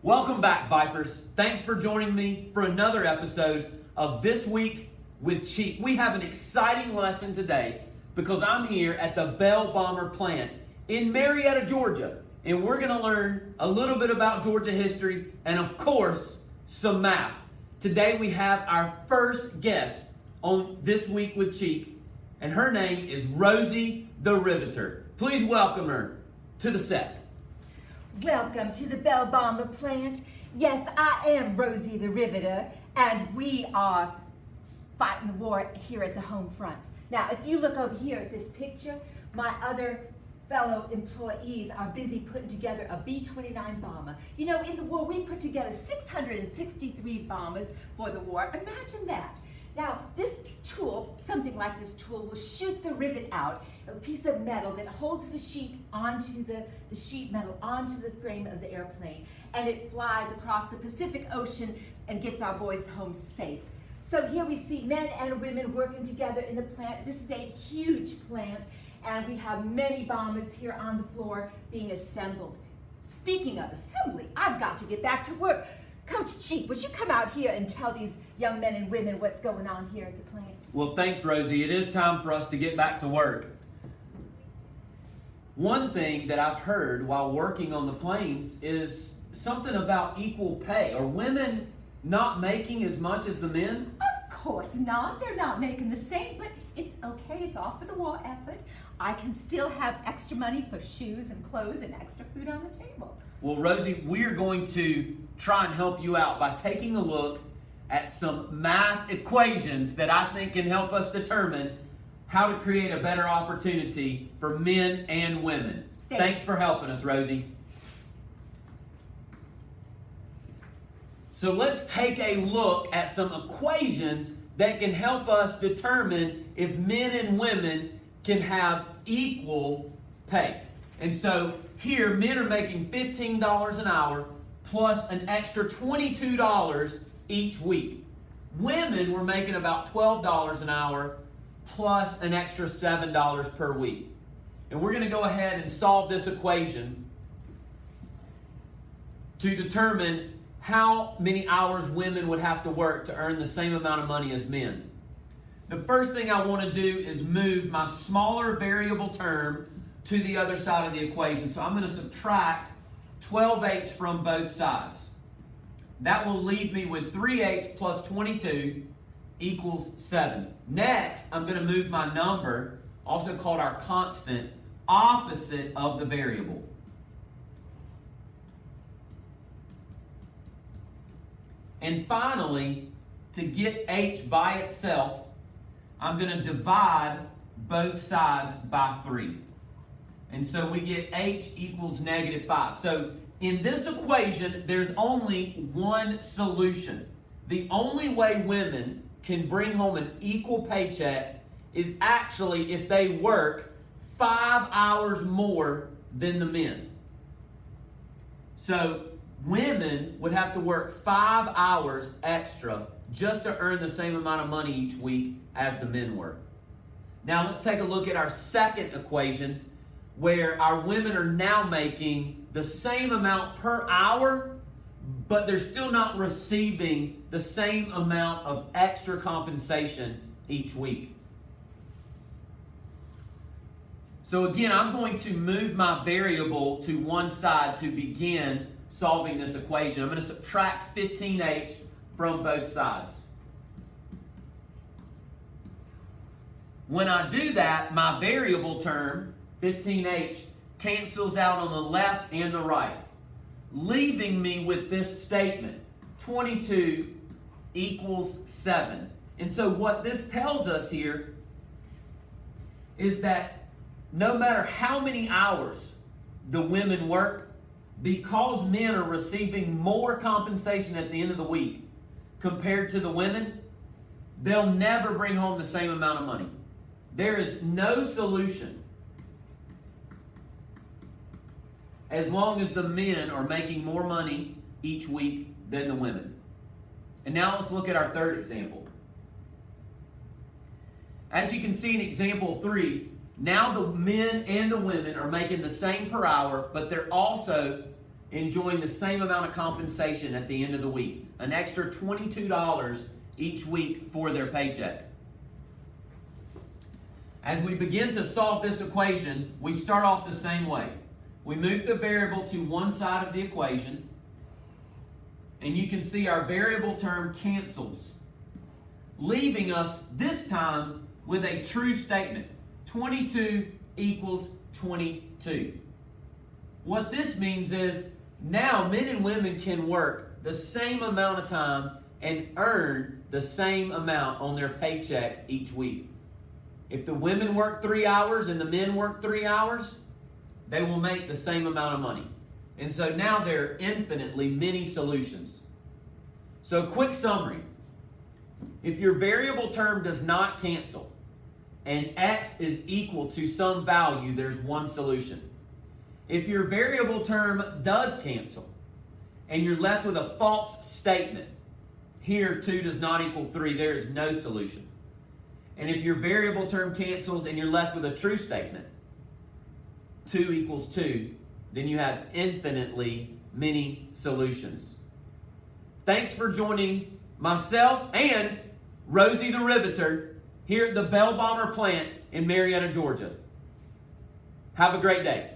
Welcome back, Vipers. Thanks for joining me for another episode of This Week with Cheap. We have an exciting lesson today because I'm here at the Bell Bomber plant in Marietta, Georgia, and we're going to learn a little bit about Georgia history and, of course, some math. Today we have our first guest on This Week with Cheap, and her name is Rosie the Riveter. Please welcome her to the set. Welcome to the Bell Bomber plant. Yes, I am Rosie the Riveter, and we are fighting the war here at the home front. Now, if you look over here at this picture, my other fellow employees are busy putting together a B-29 bomber. You know, in the war, we put together 663 bombers for the war. Imagine that. Now, this tool, something like this tool, will shoot the rivet out, a piece of metal that holds the sheet onto the sheet metal onto the frame of the airplane, and it flies across the Pacific Ocean and gets our boys home safe. So here we see men and women working together in the plant. This is a huge plant, and we have many bombers here on the floor being assembled. Speaking of assembly, I've got to get back to work. Coach Cheap, would you come out here and tell these young men and women what's going on here at the plant? Well, thanks, Rosie. It is time for us to get back to work. One thing that I've heard while working on the planes is something about equal pay. Are women not making as much as the men? Of course not. They're not making the same, but it's okay. It's all for the war effort. I can still have extra money for shoes and clothes and extra food on the table. Well, Rosie, we're going to try and help you out by taking a look at some math equations that I think can help us determine how to create a better opportunity for men and women. Thanks for helping us, Rosie. So let's take a look at some equations that can help us determine if men and women can have equal pay. And so here, men are making $15 an hour plus an extra $22 each week. Women were making about $12 an hour plus an extra $7 per week. And we're going to go ahead and solve this equation to determine how many hours women would have to work to earn the same amount of money as men. The first thing I want to do is move my smaller variable term to the other side of the equation. So I'm going to subtract 12h from both sides. That will leave me with 3h plus 22 equals 7. Next, I'm going to move my number, also called our constant, opposite of the variable. And finally, to get h by itself, I'm going to divide both sides by 3. And so we get h equals -5. So in this equation, there's only one solution. The only way women can bring home an equal paycheck is actually if they work 5 hours more than the men. So women would have to work 5 hours extra just to earn the same amount of money each week as the men work. Now let's take a look at our second equation, where our women are now making the same amount per hour, but they're still not receiving the same amount of extra compensation each week. So again, I'm going to move my variable to one side to begin solving this equation. I'm going to subtract 15h from both sides. When I do that, my variable term, 15h, cancels out on the left and the right, leaving me with this statement, 22 equals 7. And so what this tells us here is that no matter how many hours the women work, because men are receiving more compensation at the end of the week compared to the women, they'll never bring home the same amount of money. There is no solution as long as the men are making more money each week than the women. And now let's look at our third example. As you can see in example 3, now the men and the women are making the same per hour, but they're also enjoying the same amount of compensation at the end of the week. An extra $22 each week for their paycheck. As we begin to solve this equation, we start off the same way. We move the variable to one side of the equation, and you can see our variable term cancels, leaving us this time with a true statement. 22 equals 22. What this means is now men and women can work the same amount of time and earn the same amount on their paycheck each week. If the women work 3 hours and the men work 3 hours, they will make the same amount of money. And so now there are infinitely many solutions. So quick summary. If your variable term does not cancel and x is equal to some value, there's one solution. If your variable term does cancel and you're left with a false statement, here 2 does not equal 3, there is no solution. And if your variable term cancels and you're left with a true statement, 2 equals 2, then you have infinitely many solutions. Thanks for joining myself and Rosie the Riveter here at the Bell Bomber plant in Marietta, Georgia. Have a great day.